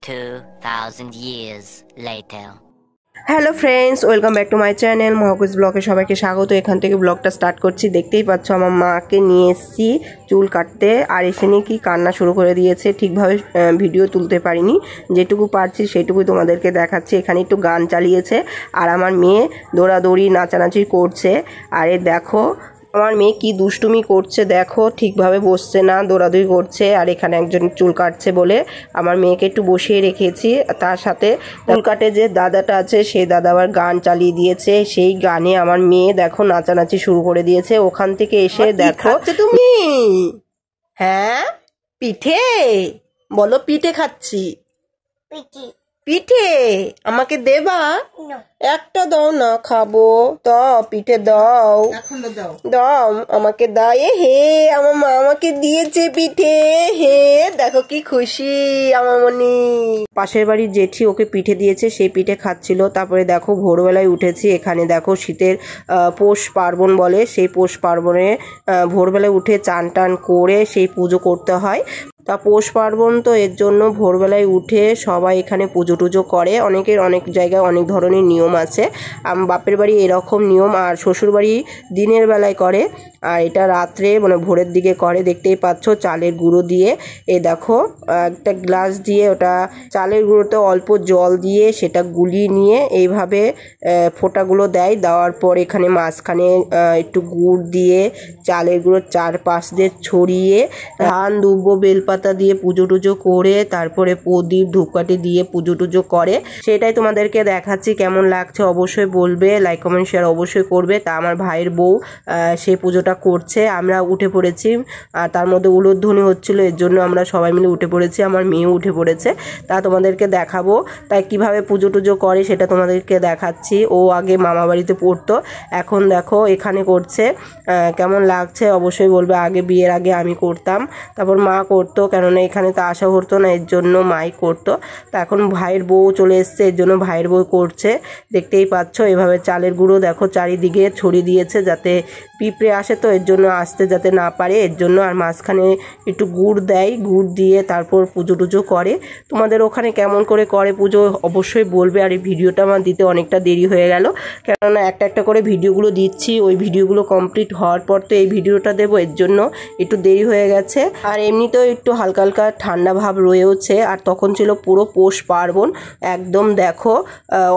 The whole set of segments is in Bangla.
2,000 years later. Hello friends, welcome back to my channel মহাকুজ ব্লগে সবাইকে স্বাগত। এখান থেকে ব্লগটা স্টার্ট করছি। দেখতেই পাচ্ছ আমার মাকে নিয়ে এসেছি চুল কাটতে, আর এসে নিয়ে কি কান্না শুরু করে দিয়েছে। ঠিকভাবে ভিডিও তুলতে পারিনি, যেটুকু পারছি সেটুকুই তোমাদেরকে দেখাচ্ছি। এখানে একটু গান চালিয়েছে আর আমার মেয়ে দৌড়াদৌড়ি নাচানাচি করছে। আর এ দেখো আমার মেয়ে কি দুষ্টুমি করছে, দেখো ঠিকভাবে বসছে না, দৌড়াদৌড়ি করছে। আর এখানে একজন চুল কাটছে বলে আমার মেয়েকে একটু বসিয়ে রেখেছি। তার সাথে চুল কাটে যে দাদাটা আছে সেই দাদা আবার গান চালিয়ে দিয়েছে। সেই গানে আমার মেয়ে দেখো নাচানাচি শুরু করে দিয়েছে। ওখান থেকে এসে দেখো তুমি, হ্যাঁ পিঠে বলো, পিঠে খাচ্ছি। পিঠে আমাকে দেবা? একটা দাও না, খাবো। দাও পিঠে, দাও দাও আমাকে, দাও। হে আমার মা আমাকে দিয়েছে পিঠে। হে দেখো কি খুশি আমার মনি। পাশের বাড়ির জেঠি ওকে পিঠে দিয়েছে, সেই পিঠে খাচ্ছিল। তারপরে দেখো ভোরবেলায় উঠেছি। এখানে দেখো শীতের পৌষ পার্বণ বলে, সেই পৌষ পার্বণে ভোরবেলায় উঠে চান টান করে সেই পুজো করতে হয়। তা পৌষ পার্বণ তো, এর জন্য ভোরবেলায় উঠে সবাই এখানে পুজো টুজো করে। অনেকের অনেক জায়গায় অনেক ধরনের নিয়ম আছে। বাপের বাড়ি এরকম নিয়ম, আর শ্বশুর বাড়ি দিনের বেলায় করে, আর এটা রাত্রে মানে ভোরের দিকে করে। দেখতেই পাচ্ছ চালের গুঁড়ো দিয়ে, এ দেখো একটা গ্লাস দিয়ে ওটা চালের গুঁড়োতে অল্প জল দিয়ে সেটা গুলিয়ে নিয়ে এইভাবে ফোঁটাগুলো দেয়। দেওয়ার পর এখানে মাঝখানে একটু গুড় দিয়ে চালের গুঁড়ো চারপাশ দিয়ে ছড়িয়ে ধান দুব্বো বেলপাতা দিয়ে পুজো টুজো করে তারপরে প্রদীপ ধূপকাঠি দিয়ে পুজো টুজো করে। সেটাই তোমাদেরকে দেখাচ্ছি। কেমন লাগছে অবশ্যই বলবে, লাইক কমেন্ট শেয়ার অবশ্যই করবে। তা আমার ভাইয়ের বউ সেই পুজোটা করছে, আমরা উঠে পড়েছি। আর তার মধ্যে উলুধ্বনি হচ্ছিল, এর জন্য আমরা সবাই মিলে উঠে পড়েছি। আমার মেয়েও উঠে পড়েছে, তা তোমাদেরকে দেখাবো। তাই কিভাবে পুজো টুজো করে সেটা তোমাদেরকে দেখাচ্ছি। ও আগে মামা বাড়িতে পড়তো, এখন দেখো এখানে করছে। কেমন লাগছে অবশ্যই বলবে। আগে বিয়ের আগে আমি করতাম, তারপর মা করতো, কেননা এখানে তো আসা হতো না, এর জন্য মাই করতো। তা এখন ভাইয়ের বউ চলে এসছে, এর জন্য ভাইয়ের বউ করছে। দেখতেই পাচ্ছ এভাবে চালের গুঁড়ো দেখো চারিদিকে ছড়িয়ে দিয়েছে, যাতে পিঁপড়ে আসে তো এর জন্য আসতে যাতে না পারে, এর জন্য। আর মাঝখানে একটু গুড় দেয়, গুড় দিয়ে তারপর পুজো টুজো করে। তোমাদের ওখানে কেমন করে করে পুজো অবশ্যই বলবে। আর এই ভিডিওটা আমার দিতে অনেকটা দেরি হয়ে গেল, কেননা একটা একটা করে ভিডিওগুলো দিচ্ছি। ওই ভিডিওগুলো কমপ্লিট হওয়ার পর তো এই ভিডিওটা দেবো, এর জন্য একটু দেরি হয়ে গেছে। আর এমনিতেও একটু হালকা হালকা ঠান্ডা ভাব রয়েছে, আর তখন ছিল পুরো পৌষ পার্বণ। একদম দেখো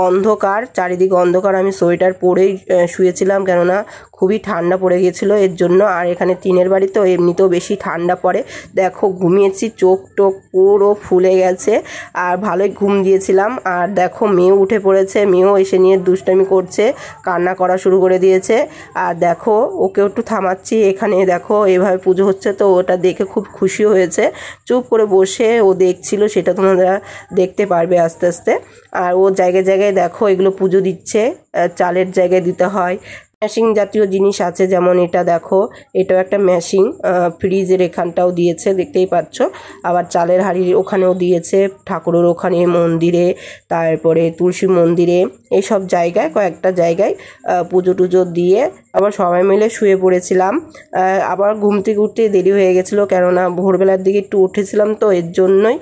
অন্ধকার, চারিদিকে অন্ধকার। আমি সোয়েটার পরেই শুয়েছিলাম, কেননা খুবই ঠান্ডা পড়ে গিয়েছিলো এর জন্য। আর এখানে টিনের বাড়ি তো এমনিতেও বেশি ঠান্ডা পড়ে। দেখো ঘুমিয়েছি, চোখ টোক পুরো ফুলে গেছে, আর ভালোই ঘুম দিয়েছিলাম। আর দেখো মেয়েও উঠে পড়েছে, মেয়েও এসে নিয়ে দুষ্টামি করছে, কান্না করা শুরু করে দিয়েছে। আর দেখো ওকে একটু থামাচ্ছি। এখানে দেখো এভাবে পুজো হচ্ছে, তো ওটা দেখে খুব খুশি হয়েছে, চুপ করে বসে ও দেখছিল। সেটা তোমরা দেখতে পারবে আস্তে আস্তে। আর ও জায়গায় জায়গায় দেখো এগুলো পুজো দিচ্ছে, চালের জায়গায় দিতে হয়। ম্যাশিং জাতীয় জিনিস আছে, যেমন এটা দেখো, এটাও একটা ম্যাশিং। ফ্রিজের এখানটাও দিয়েছে, দেখতেই পাচ্ছ। আবার চালের হাঁড়ির ওখানেও দিয়েছে, ঠাকুরের ওখানে, মন্দিরে, তারপরে তুলসী মন্দিরে, এইসব জায়গায় কয়েকটা জায়গায় পুজো টুজো দিয়ে আবার সবাই মিলে শুয়ে পড়েছিলাম। আবার ঘুম থেকে উঠতে দেরি হয়ে গেছিলো, কেননা ভোরবেলার দিকে একটু উঠেছিলাম, তো এর জন্যই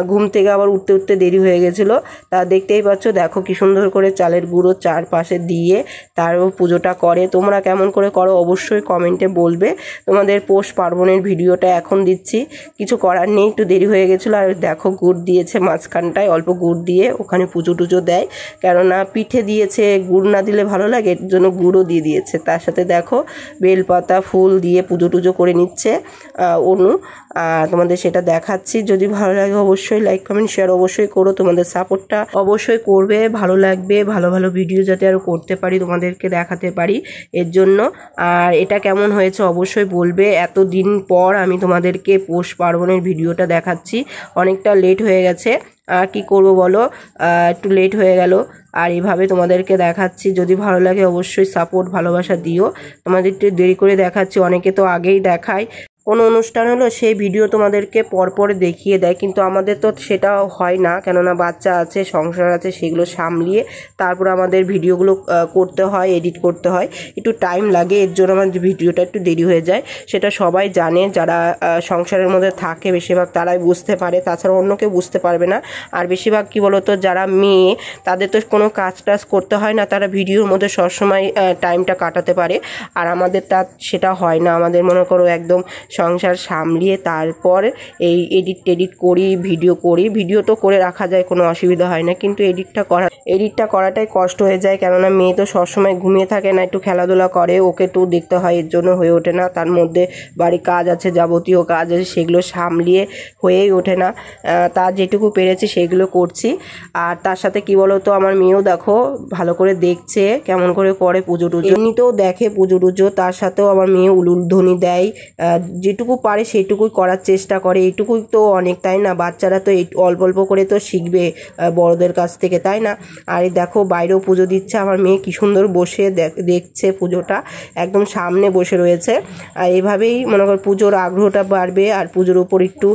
ঘুম থেকে আবার উঠতে উঠতে দেরি হয়ে গেছিলো। তা দেখতেই পাচ্ছ দেখো কি সুন্দর করে চালের গুঁড়ো চারপাশে দিয়ে তারও পুজোটা করে। তোমরা কেমন করে করো অবশ্যই কমেন্টে বলবে। তোমাদের পৌষ পার্বণের ভিডিওটা এখন দিচ্ছি, কিছু করার নেই, একটু দেরি হয়ে গেছিলো। আর দেখো গুড় দিয়েছে মাঝখানটায়, অল্প গুড় দিয়ে ওখানে পুজো টুজো দেয়, কেননা পিঠে দিয়েছে, গুড় না দিলে ভালো লাগে, এর জন্য গুঁড়ো দিয়ে দিয়েছে। তার সাথে দেখো বেলপাতা ফুল দিয়ে পুজো টুজো করে নিচ্ছে অনু। তোমাদের সেটা দেখাচ্ছি। যদি ভালো লাগে অবশ্যই লাইক কমেন্ট শেয়ার অবশ্যই করো, তোমাদের সাপোর্টটা অবশ্যই করবে, ভালো লাগবে। ভালো ভালো ভিডিও যাতে আরও করতে পারি, তোমাদেরকে দেখাতে পারি, এর জন্য। আর এটা কেমন হয়েছে অবশ্যই বলবে। এতদিন পর আমি তোমাদেরকে পৌষ পার্বণের ভিডিওটা দেখাচ্ছি, অনেকটা লেট হয়ে গেছে। আর কি করব বলো, একটু লেট হয়ে গেল। আর এইভাবে তোমাদেরকে দেখাচ্ছি। যদি ভালো লাগে অবশ্যই সাপোর্ট ভালোবাসা দিও। তোমাদের একটু দেরি করে দেখাচ্ছি, অনেকে তো আগেই দেখায়, কোনো অনুষ্ঠান হলো সেই ভিডিও তোমাদেরকে পরপর দেখিয়ে দেয়, কিন্তু আমাদের তো সেটা হয় না, কেননা বাচ্চা আছে, সংসার আছে, সেগুলো সামলিয়ে তারপর আমাদের ভিডিওগুলো করতে হয়, এডিট করতে হয়, একটু টাইম লাগে, এর জন্য আমার ভিডিওটা একটু দেরি হয়ে যায়। সেটা সবাই জানে, যারা সংসারের মধ্যে থাকে বেশিরভাগ তারাই বুঝতে পারে, তাছাড়া অন্য কেউ বুঝতে পারবে না। আর বেশিরভাগ কী বলতো, যারা মেয়ে তাদের তো কোনো কাজ টাজ করতে হয় না, তারা ভিডিওর মধ্যে সবসময় টাইমটা কাটাতে পারে। আর আমাদের সেটা হয় না, আমাদের মনে করো একদম সংসার সামলিয়ে তারপর এই এডিট করি, ভিডিও তো করে রাখা যায়, কোনো অসুবিধা হয় না, কিন্তু এডিটটা করাটাই কষ্ট হয়ে যায়, কেননা মেয়ে তো সবসময় ঘুমিয়ে থাকে না, একটু খেলাধুলা করে, ওকে একটু দেখতে হয়, এর জন্য হয়ে ওঠে না। তার মধ্যে বাড়ির কাজ আছে, যাবতীয় কাজ আছে, সেগুলো সামলিয়ে হয়েই ওঠে না। তার যেটুকু পেরেছি সেগুলো করছি। আর তার সাথে কি বলতো, আমার মেয়েও দেখো ভালো করে দেখছে কেমন করে করে পুজো টুজো, এমনিতেও দেখে পুজো টুজো, তার সাথেও আমার মেয়ে উলুধ্বনি দেয়, যেটুকু পারে সেইটুকুই করার চেষ্টা করে। এইটুকুই তো অনেক, তাই না? বাচ্চারা তো অল্প অল্প করে তো শিখবে বড়দের কাছ থেকে, তাই না? আর দেখো বাইরেও পুজো দিচ্ছে, আমার মেয়ে কি সুন্দর বসে দেখছে পুজোটা, একদম সামনে বসে রয়েছে। আর এভাবেই মনে কর পুজোর আগ্রহটা বাড়বে, আর পুজোর উপর একটু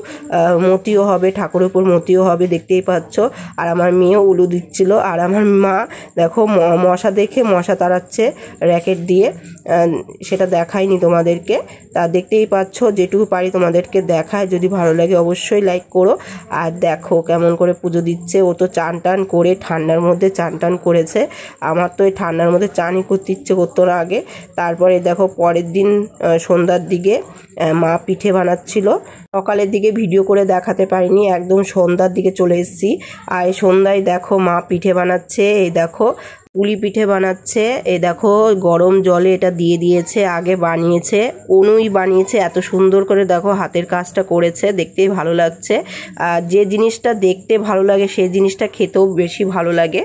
মতিও হবে, ঠাকুরের উপর মতিও হবে, দেখতেই পাচ্ছ। আর আমার মেয়েও উলু দিচ্ছিল, আর আমার মা দেখো মশা দেখে মশা তাড়াচ্ছে র্যাকেট দিয়ে, সেটা দেখাইনি তোমাদেরকে, তা দেখতেই পাচ্ছ, যেটুকু পারি তোমাদেরকে দেখায়। যদি ভালো লাগে অবশ্যই লাইক করো। আর দেখো কেমন করে পুজো দিচ্ছে, ও তো চান টান করে ঠান্ডার মধ্যে চান টান করেছে, আমার তো এই ঠান্ডার মধ্যে চানই করতে ইচ্ছে করতো না আগে। তারপরে দেখো পরের দিন সন্ধ্যার দিকে মা পিঠে বানাচ্ছিল, সকালের দিকে ভিডিও করে দেখাতে পারিনি, একদম সন্ধ্যার দিকে চলে এসেছি। আর এই সন্ধ্যায় দেখো মা পিঠে বানাচ্ছে, এই দেখো পুলি পিঠে বানাচ্ছে, এই দেখো গরম জলে এটা দিয়ে দিয়েছে, আগে বানিয়েছে, অনুই বানিয়েছে, এত সুন্দর করে দেখো হাতের কাজটা করেছে, দেখতেই ভালো লাগছে। আর যে জিনিসটা দেখতে ভালো লাগে সেই জিনিসটা খেতেও বেশি ভালো লাগে।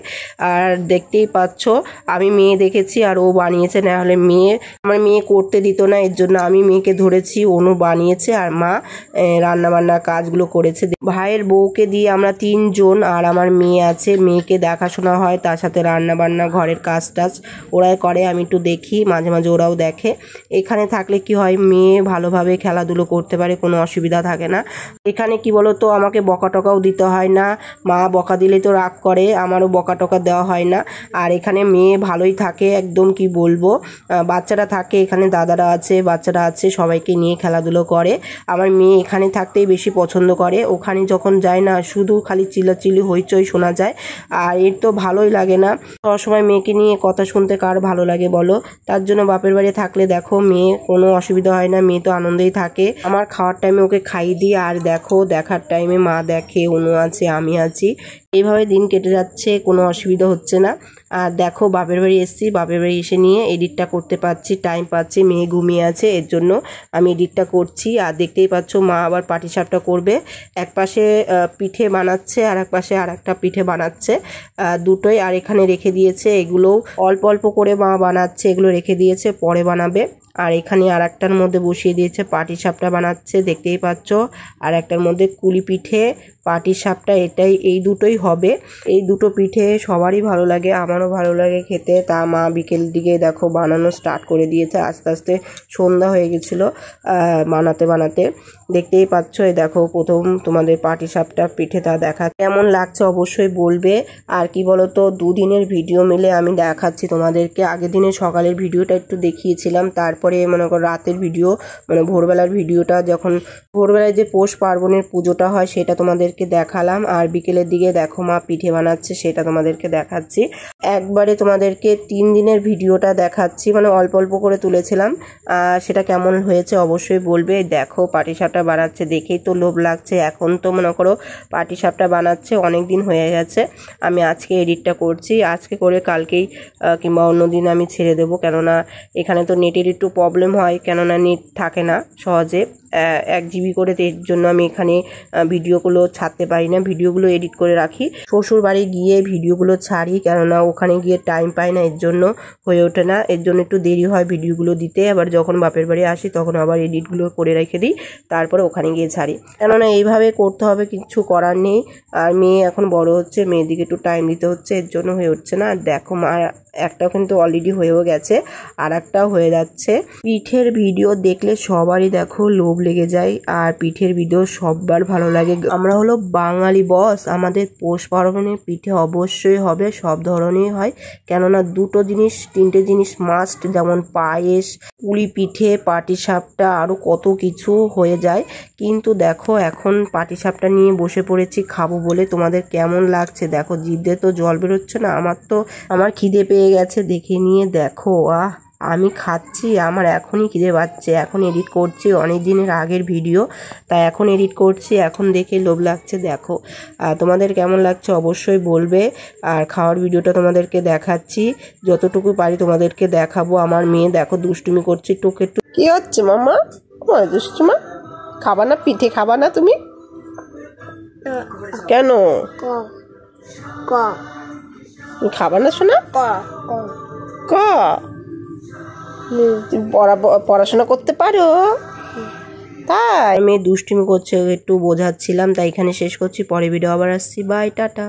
আর দেখতেই পাচ্ছ আমি মেয়ে দেখেছি আর ও বানিয়েছে, না হলে আমার মেয়ে করতে দিত না, এর জন্য আমি মেয়েকে ধরেছি, অনু বানিয়েছে আর মা রান্নাবান্না কাজগুলো করেছে। ভাইয়ের বউকে দিয়ে আমরা 3 জন, আর আমার মেয়ে আছে, মেয়েকে দেখাশোনা হয়, তার সাথে রান্নাবান্না ঘরের কাজ টাজ ওরাই করে, আমি একটু দেখি, মাঝে মাঝে ওরাও দেখে। এখানে থাকলে কি হয়, মেয়ে ভালোভাবে খেলাধুলো করতে পারে, কোনো অসুবিধা থাকে না। এখানে কি বলতো, আমাকে বকা টকাও দিতে হয় না, মা বকা দিলে তো রাগ করে, আমারও বকা টকা দেওয়া হয় না। আর এখানে মেয়ে ভালোই থাকে, একদম কি বলবো, বাচ্চারা থাকে এখানে, দাদারা আছে, বাচ্চারা আছে, সবাইকে নিয়ে খেলাধুলো করে। আমার মেয়ে এখানে থাকতেই বেশি পছন্দ করে, ওখানে যখন যায় না শুধু খালি চিল্লাচিল্লি হইচই শোনা যায়, আর এর তো ভালোই লাগে না, সবসময় মেয়েকে নিয়ে কথা শুনতে কার ভালো লাগে বলো? তার জন্য বাপের বাড়ি থাকলে দেখো মেয়ে কোনো অসুবিধা হয় না, মেয়ে তো আনন্দেই থাকে। আমার খাওয়ার টাইমে ওকে খাইয়ে দিই, আর দেখো দেখার টাইমে মা দেখে, অনু আছে, আমি আছি, এইভাবে দিন কেটে যাচ্ছে, কোনো অসুবিধা হচ্ছে না। আর দেখো বাপের বাড়ি এসেছি, বাপের বাড়ি এসে নিয়ে এডিটটা করতে পারছি, টাইম পাচ্ছি, মেয়ে ঘুমিয়ে আছে, এর জন্য আমি এডিটটা করছি। আর দেখতেই পাচ্ছ মা আবার পাটিসাপটা করবে, এক পাশে পিঠে বানাচ্ছে আর এক পাশে আর একটা পিঠে বানাচ্ছে, দুটোই। আর এখানে রেখে দিয়েছে, এগুলো অল্প অল্প করে মা বানাচ্ছে, এগুলো রেখে দিয়েছে, পরে বানাবে। আর এখানে আর একটার মধ্যে বসিয়ে দিয়েছে, পাটিসাপটা বানাচ্ছে, দেখতেই পাচ্ছ। আর একটার মধ্যে কুলি পিঠে, পাটিসাপটা, এই দুটোই হবে। এই দুটো পিঠে সবারই ভালো লাগে, আমারও ভালো লাগে খেতে। তা মা বিকেল দিকে দেখো বানানো স্টার্ট করে দিয়েছে, আস্তে আস্তে সন্ধ্যা হয়ে গেছিলো বানাতে বানাতে। দেখতেই পাচ্ছ, এই দেখো প্রথম তোমাদের পাটিসাপটা পিঠেটা দেখা কেমন লাগছে অবশ্যই বলবে। আর কি বলতো, 2 দিনের ভিডিও মিলে আমি দেখাচ্ছি তোমাদেরকে। আগের দিনে সকালের ভিডিওটা একটু দেখিয়েছিলাম, তারপরে মনে করো রাতের ভিডিও, মানে ভোরবেলার ভিডিওটা, যখন ভোরবেলায় যে পৌষ পার্বণের পুজোটা হয় সেটা তোমাদেরকে দেখালাম। আর বিকেলের দিকে দেখো মা পিঠে বানাচ্ছে, সেটা তোমাদেরকে দেখাচ্ছি। একবারে তোমাদেরকে 3 দিনের ভিডিওটা দেখাচ্ছি, মানে অল্প অল্প করে তুলেছিলাম, সেটা কেমন হয়েছে অবশ্যই বলবে। দেখো পাটিসাপটা বানাচ্ছে, দেখেই তো লোভ লাগছে। এখন তো মনে করো পাটিসাপটা বানাচ্ছে, অনেক দিন হয়ে গেছে, আমি আজকে এডিটটা করছি, আজকে করে কালকেই কিংবা অন্য দিন আমি ছেড়ে দেবো, কেননা এখানে তো নেটের একটু প্রবলেম হয়, কেননা নেট থাকে না সহজে, 1 GB করে, এর জন্য আমি এখানে ভিডিওগুলো ছাড়তে পারি না, ভিডিওগুলো এডিট করে রাখি, শ্বশুর বাড়ি গিয়ে ভিডিওগুলো ছাড়ি, কেননা ওখানে গিয়ে টাইম পাই না, এর জন্য হয়ে ওঠে না, এর জন্য একটু দেরি হয় ভিডিওগুলো দিতে। আবার যখন বাপের বাড়ি আসি তখন আবার এডিটগুলো করে রেখে দিই, তারপরে ওখানে গিয়ে ছাড়ি, কেননা এইভাবে করতে হবে, কিছু করার নেই। আর মেয়ে এখন বড় হচ্ছে, মেয়ের দিকে একটু টাইম দিতে হচ্ছে, এর জন্য হয়ে উঠছে না। দেখো মা একটাও কিন্তু অলরেডি হয়েও গেছে, আর একটাও হয়ে যাচ্ছে। পিঠের ভিডিও দেখলে সবারই দেখো লোভ লেগে যায়, আর পিঠের ভিডিও সবার ভালো লাগে। আমরা হলো বাঙালি বস, আমাদের পৌষ পার্বণে পিঠে অবশ্যই হবে, সব ধরনের হয়। কেননা দুটো জিনিস 3টে জিনিস মাস্ট, যেমন পায়েস, পুলি পিঠে, পাটিসাপটা, আরও কত কিছু হয়ে যায়। কিন্তু দেখো এখন পাটিসাপটা নিয়ে বসে পড়েছি খাবো বলে। তোমাদের কেমন লাগছে দেখো, জিভে তো জল বেরোচ্ছে না, আমার খিদে পেয়ে গেছে দেখে নিয়ে দেখো। আমি খাচ্ছি, আমার এখনই খিদে পাচ্ছে। এখন এডিট করছি, অনেক দিনের আগের ভিডিও, তাই এখন এডিট করছি, এখন দেখে লোভ লাগছে। দেখো তোমাদের কেমন লাগছে অবশ্যই বলবে। আর খাওয়ার ভিডিওটা তোমাদেরকে দেখাচ্ছি, যতটুকু পারি তোমাদেরকে দেখাবো। আমার মেয়ে দেখো দুষ্টুমি করছে টুকে টুক। কি হচ্ছে মামা? দুষ্টুমা খাবা না? পিঠে খাবা না তুমি? কেন খাবা না শোনা? ক পড়াশোনা করতে পারো? তাই মেয়ে দুষ্টুমি করছে, একটু বোঝাচ্ছিলাম। তাই এখানে শেষ করছি, পরে ভিডিও আবার আসছি। Bye, tata.